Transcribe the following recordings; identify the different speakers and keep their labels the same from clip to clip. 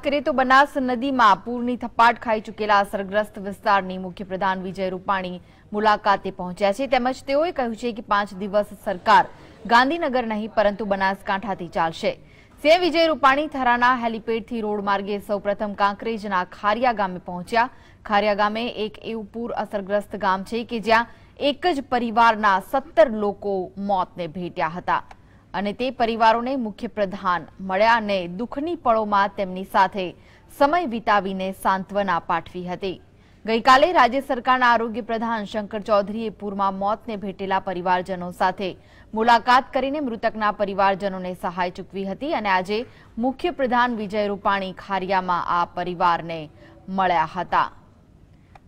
Speaker 1: કરીએ તો બનાસ નદીમાં પૂરની થપાટ ખાઈ ચૂકેલા અસરગ્રસ્ત વિસ્તારની મુખ્યપ્રધાન વિજય રૂપાણી મુલાકાતે પહોંચ્યા છે તેમજ તેઓએ કહ્યું છે કે 5 દિવસ સરકાર ગાંધીનગર નહીં પરંતુ બનાસકાંઠાથી ચાલશે। સીએમ વિજય રૂપાણી થરાના હેલિપેડથી રોડ માર્ગે સૌપ્રથમ કાંકરેજના ખારિયા ગામે પહોંચ્યા। ખારિયા ગામે એક એવું પૂર અસરગ્રસ્ત ગામ છે કે જ્યાં એક જ પરિવારના 17 લોકો મોતને ભેટ્યા હતા અને તે પરિવારોને મુખ્યપ્રધાન મળ્યા અને દુઃખની પળોમાં તેમની સાથે સમય વિતાવીને સાંત્વના પાઠવી હતી। ગઈકાલે રાજ્ય સરકારના આરોગ્ય પ્રધાન શંકર ચૌધરીએ પૂરમાં મોતને ભેટેલા પરિવારજનો સાથે મુલાકાત કરીને મૃતકના પરિવારજનોને સહાય ચૂકવી હતી અને આજે મુખ્યપ્રધાન વિજય રૂપાણી ખારિયામાં આ પરિવારને મળ્યા હતા।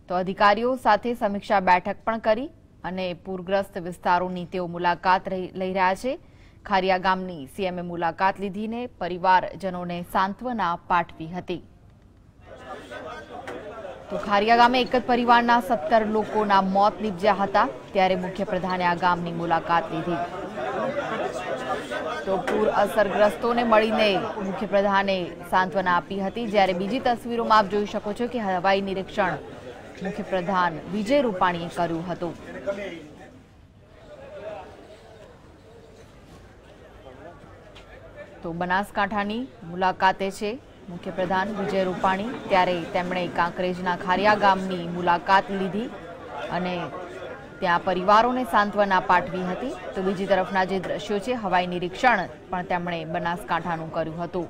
Speaker 1: તો અધિકારીઓ સાથે સમીક્ષા બેઠક પણ કરી અને પૂરગ્રસ્ત વિસ્તારોની તેઓ મુલાકાત લઈ રહ્યા છે। ખારિયા ગામની સીએમએ મુલાકાત લીધીને પરિવારજનોને સાંત્વના પાઠવી હતી। તો ખારિયા ગામે એક જ પરિવારના 17 લોકોના મોત નીપજ્યા હતા ત્યારે મુખ્યપ્રધાને આ ગામની મુલાકાત લીધી। તો પૂર અસરગ્રસ્તોને મળીને મુખ્યપ્રધાને સાંત્વના આપી હતી। જ્યારે બીજી તસવીરોમાં આપ જોઈ શકો છો કે હવાઈ નિરીક્ષણ મુખ્યપ્રધાન વિજય રૂપાણીએ કર્યું હતું। તો બનાસકાંઠાની મુલાકાતે છે મુખ્યપ્રધાન વિજય રૂપાણી ત્યારે તેમણે કાંકરેજના ખારિયા ગામની મુલાકાત લીધી અને ત્યાં પરિવારોને સાંત્વના પાઠવી હતી। તો બીજી તરફના જે દ્રશ્યો છે હવાઈ નિરીક્ષણ પણ તેમણે બનાસકાંઠાનું કર્યું હતું।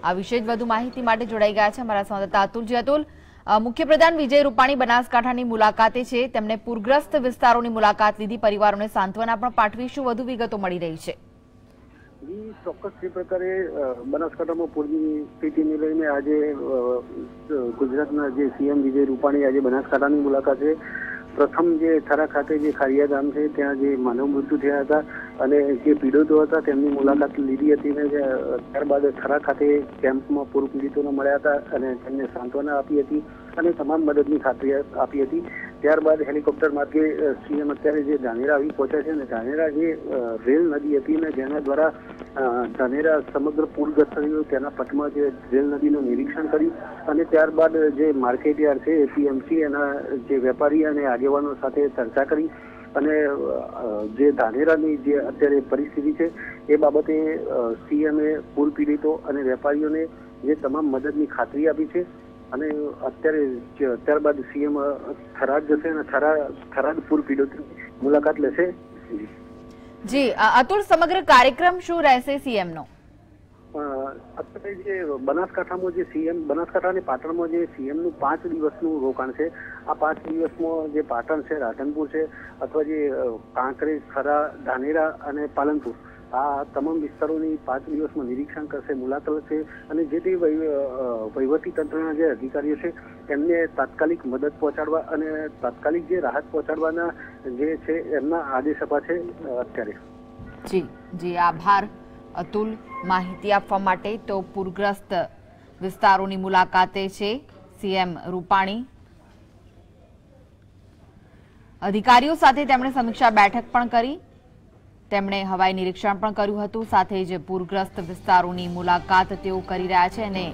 Speaker 1: આ વિશે જ વધુ માહિતી માટે જોડાઈ ગયા છે અમારા સંવાદદાતા અતુલજી। અતુલ, મુખ્યપ્રધાન વિજય રૂપાણી બનાસકાંઠાની મુલાકાતે છે, તેમણે પૂરગ્રસ્ત વિસ્તારોની મુલાકાત લીધી, પરિવારોને સાંત્વના પણ પાઠવી, શું વધુ વિગતો મળી રહી છે?
Speaker 2: ચોક્કસ જે પ્રકારે બનાસકાંઠામાં પૂરની સ્થિતિને લઈને આજે ગુજરાતના જે સીએમ વિજય રૂપાણી આજે બનાસકાંઠાની મુલાકાતે પ્રથમ જે થરા ખાતે જે ખારિયા ગામ છે ત્યાં જે માનવ મૃત્યુ થયા હતા અને જે પીડિતો હતા તેમની મુલાકાત લીધી હતી ને ત્યારબાદ થરા ખાતે કેમ્પમાં પૂર પીડિતોને મળ્યા હતા અને તેમને સાંત્વના આપી હતી અને તમામ મદદની ખાતરી આપી હતી। ત્યારબાદ હેલિકોપ્ટર માર્ગે સીએમ અત્યારે જે ધાનેરા આવી પહોંચ્યા છે ને ધાનેરા જે રેલ નદી હતી ને જેના દ્વારા ધાનેરા સમગ્ર પૂરગ્રસ્ત થયું તેના પટમાં જે રેલ નદીનું નિરીક્ષણ કર્યું અને ત્યારબાદ જે માર્કેટ યાર્ડ છે એપીએમસી એના જે વેપારી અને આગેવાનો સાથે ચર્ચા કરી અને જે ધાનેરાની જે અત્યારે પરિસ્થિતિ છે એ બાબતે સીએમએ પૂર પીડિતો અને વેપારીઓને જે તમામ મદદની ખાતરી આપી છે અને ત્યારબાદ સીએમ થરાદ જશે અને થરાદ પૂર પીડિતોની મુલાકાત લેશે।
Speaker 1: જી અતુલ, સમગ્ર કાર્યક્રમ શું રહેશે સીએમનો?
Speaker 2: અત્યારે જે બનાસકાંઠામાં જે સીએમ બનાસકાંઠા અને પાટણમાં જે સીએમનું 5 દિવસનું રોકાણ છે, આ 5 દિવસમાં જે પાટણ છે, રાધનપુર છે અથવા જે કાંકરેજ, થરા, ધાનેરા અને પાલનપુર આ તમામ વિસ્તારોની 5 દિવસમાં નિરીક્ષણ કરશે, મુલાકાત છે અને જે તે વહીવટી તંત્રના જે અધિકારીઓ છે એમને તાત્કાલિક મદદ પહોંચાડવા અને તાત્કાલિક જે રાહત પહોંચાડવાના જે છે એમના આદેશ અપાશે અત્યારે।
Speaker 1: જી આભાર અતુલ માહિતી આપવા માટે। તો પૂરગ્રસ્ત વિસ્તારોની મુલાકાતે છે સીએમ રૂપાણી, અધિકારીઓ સાથે તેમણે સમીક્ષા બેઠક પણ કરી, તેમણે હવાઈ નિરીક્ષણ પણ કર્યું હતું, સાથે જ પૂરગ્રસ્ત વિસ્તારોની મુલાકાત તેઓ કરી રહ્યા છે અને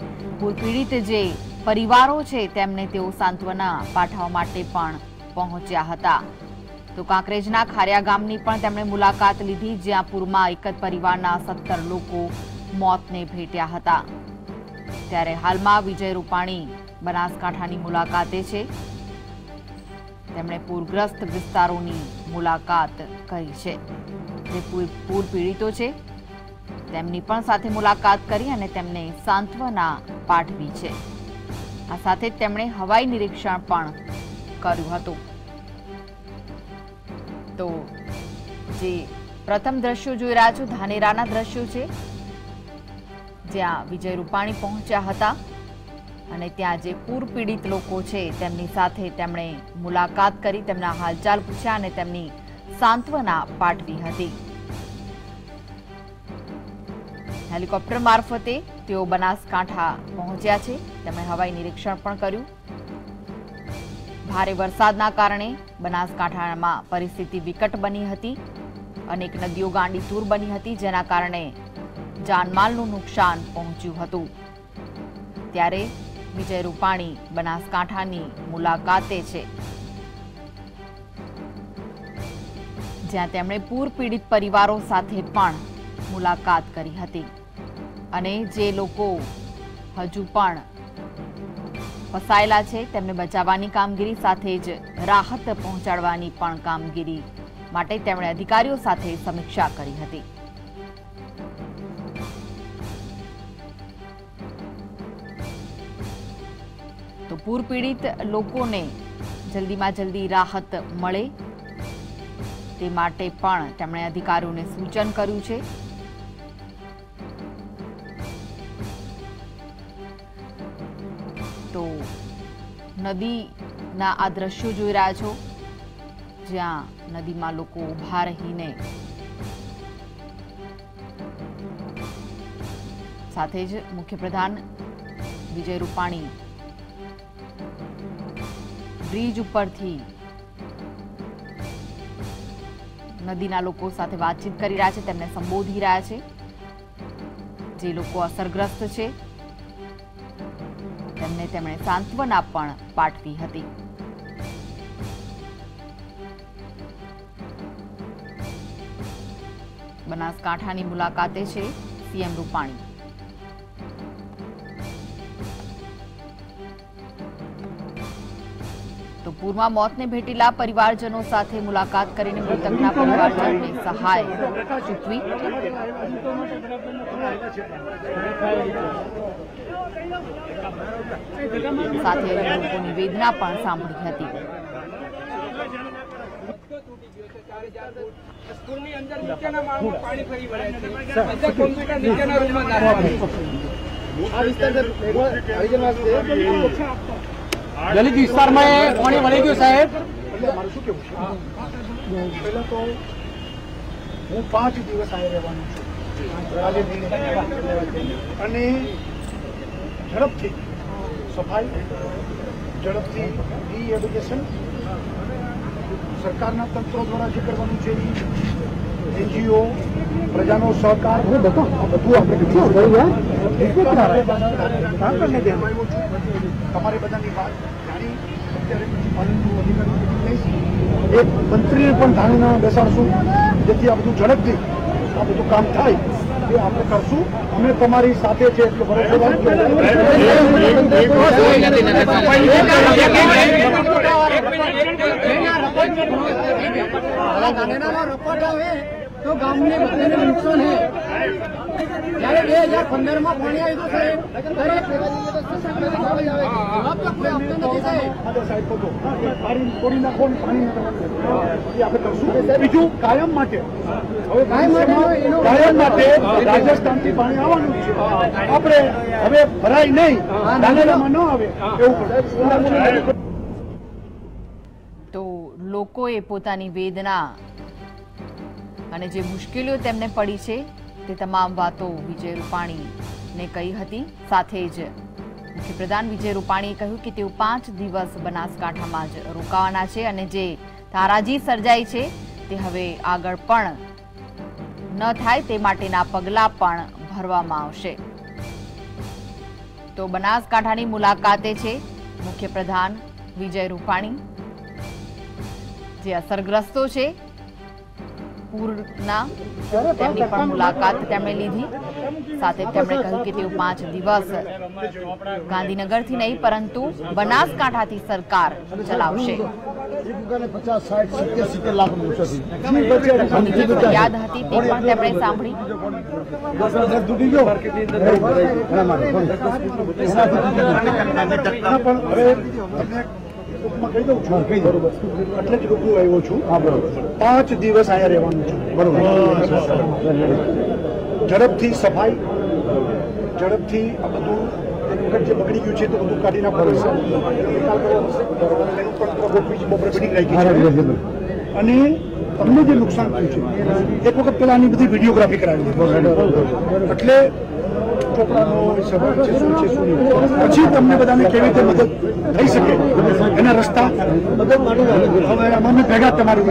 Speaker 1: પૂર પીડિત જે પરિવારો છે તેમને તેઓ સાંત્વના પાઠવવા માટે પણ પહોંચ્યા હતા। તો કાંકરેજના ખારિયા ગામની પણ તેમણે મુલાકાત લીધી જ્યાં પૂરમાં એક જ પરિવારના 17 લોકો મોતને ભેટ્યા હતા। ત્યારે હાલમાં વિજય રૂપાણી બનાસકાંઠાની મુલાકાતે છે, તેમણે પૂરગ્રસ્ત વિસ્તારોની મુલાકાત કરી છે। જે પૂર પીડિતો છે તેમની પણ સાથે મુલાકાત કરી અને તેમને સાંત્વના પાઠવી છે। આ સાથે જ તેમણે હવાઈ નિરીક્ષણ પણ કર્યું હતું। તો જે પ્રથમ દ્રશ્યો જોઈ રહ્યા છો ધાનેરાના દ્રશ્યો છે જ્યાં વિજય રૂપાણી પહોંચ્યા હતા અને ત્યાં જે પૂર પીડિત લોકો છે તેમની સાથે તેમણે મુલાકાત કરી, તેમના હાલચાલ પૂછ્યા અને તેમની સાંત્વના પાઠવી હતી। હેલિકોપ્ટર મારફતે તેઓ બનાસકાંઠા પહોંચ્યા છે, તેમણે હવાઈ નિરીક્ષણ પણ કર્યું। ભારે વરસાદના કારણે બનાસકાંઠામાં પરિસ્થિતિ વિકટ બની હતી, અનેક નદીઓ ગાંડીતુર બની હતી જેના કારણે જાનમાલનું નુકસાન પહોંચ્યું હતું। ત્યારે વિજય રૂપાણી બનાસકાંઠાની મુલાકાતે છે, જ્યાં તેમણે પૂર પીડિત પરિવારો સાથે પણ મુલાકાત કરી હતી અને જે લોકો હજુ પણ ફસાયેલા છે તેમને બચાવવાની કામગીરી સાથે જ રાહત પહોંચાડવાની પણ કામગીરી માટે તેમણે અધિકારીઓ સાથે સમીક્ષા કરી હતી. તો પૂર પીડિત લોકોને જલ્દીમાં જલ્દી રાહત મળે તે માટે પણ તેમણે અધિકારીઓને સૂચન કર્યું છે. તો નદીના આ દ્રશ્યો જોઈ રહ્યા છો, જ્યાં નદીમાં લોકો ઊભા રહીને સાથે જ મુખ્યપ્રધાન વિજય રૂપાણી બ્રિજ ઉપરથી નદીના લોકો સાથે વાતચીત કરી રહ્યા છે, તેમને સંબોધી રહ્યા છે. જે લોકો અસરગ્રસ્ત છે તેમને તેમણે સાંત્વના પણ પાઠવી હતી. બનાસકાંઠાની મુલાકાતે છે સીએમ રૂપાણી. તો પૂરમાં મોતને ભેટેલા પરિવારજનો સાથે મુલાકાત કરીને મૃતકના પરિવારજનોને સહાય ચૂકવી. સાથે લોકોની વેદના પણ સાંભળી હતી.
Speaker 3: દલિત વિસ્તારમાં પાણી વળી ગયું સાહેબ.
Speaker 4: પહેલા તો હું 5 દિવસ આવી રહેવાનો છું અને ઝડપથી સફાઈ, ઝડપથી રિહેબિલિટેશન સરકારના તંત્રો દ્વારા જે કરવાનું છે, એનજીઓ, પ્રજાનો સહકાર, બધું આપણે તમારી બધાની વાત જાણી અત્યારે એક મંત્રીને પણ ધાણીને બેસાડશું, જેથી આ બધું ઝડપથી આ બધું કામ થાય એ આપણે કરશું. અમે તમારી સાથે છે એટલો ભરોસો
Speaker 3: તો ગામને બધાને નુકસાન છે. જ્યારે 2015માં પાણી આવ્યું
Speaker 4: બીજું કાયમ માટે રાજસ્થાનથી પાણી આવવાનું છે. આપણે હવે ભરાય નહીં, ધાનેરામાં ન આવે એવું.
Speaker 1: તો લોકોએ પોતાની વેદના અને જે મુશ્કેલીઓ તેમને પડી છે તે તમામ વાતો વિજય રૂપાણીને કહી હતી. સાથે જ મુખ્યપ્રધાન વિજય રૂપાણીએ કહ્યું કે તેઓ 5 દિવસ બનાસકાંઠામાં જ રોકાવાના છે અને જે તારાજી સર્જાઈ છે તે હવે આગળ પણ ન થાય તે માટેના પગલાં પણ ભરવામાં આવશે. તો બનાસકાંઠાની મુલાકાતે છે મુખ્યપ્રધાન વિજય રૂપાણી. જે અસરગ્રસ્તો છે પૂરના, તેમની પણ મુલાકાત તેમણે લીધી. સાથે તેમણે કહ્યું કે તેઓ 5 દિવસ ગાંધીનગરથી નહીં પરંતુ બનાસકાંઠાથી સરકાર ચલાવશે. યાદ હતી તે પણ તેમણે સાંભળી.
Speaker 4: કહી દઉં છું, એટલે જ રૂબરૂ આવ્યો છું. 5 દિવસ અહીંયા રહેવાનું છે. બરોબર. ઝડપથી સફાઈ, ઝડપથી આ બધું એક વખત જે બગડી ગયું છે તો બધું કાઢી નાખવાનું છે. બપોરે મિટિંગ રાખી છે અને તમને જે નુકસાન થયું છે એક વખત પેલા આની બધી વિડીયોગ્રાફી કરાવી એટલે ચોપડાનો સવાલ છે, શું છે શું નહીં, પછી તમને બધાને કેવી રીતે મદદ થઈ શકે એના રસ્તા હવે અમે ભેગા તમારી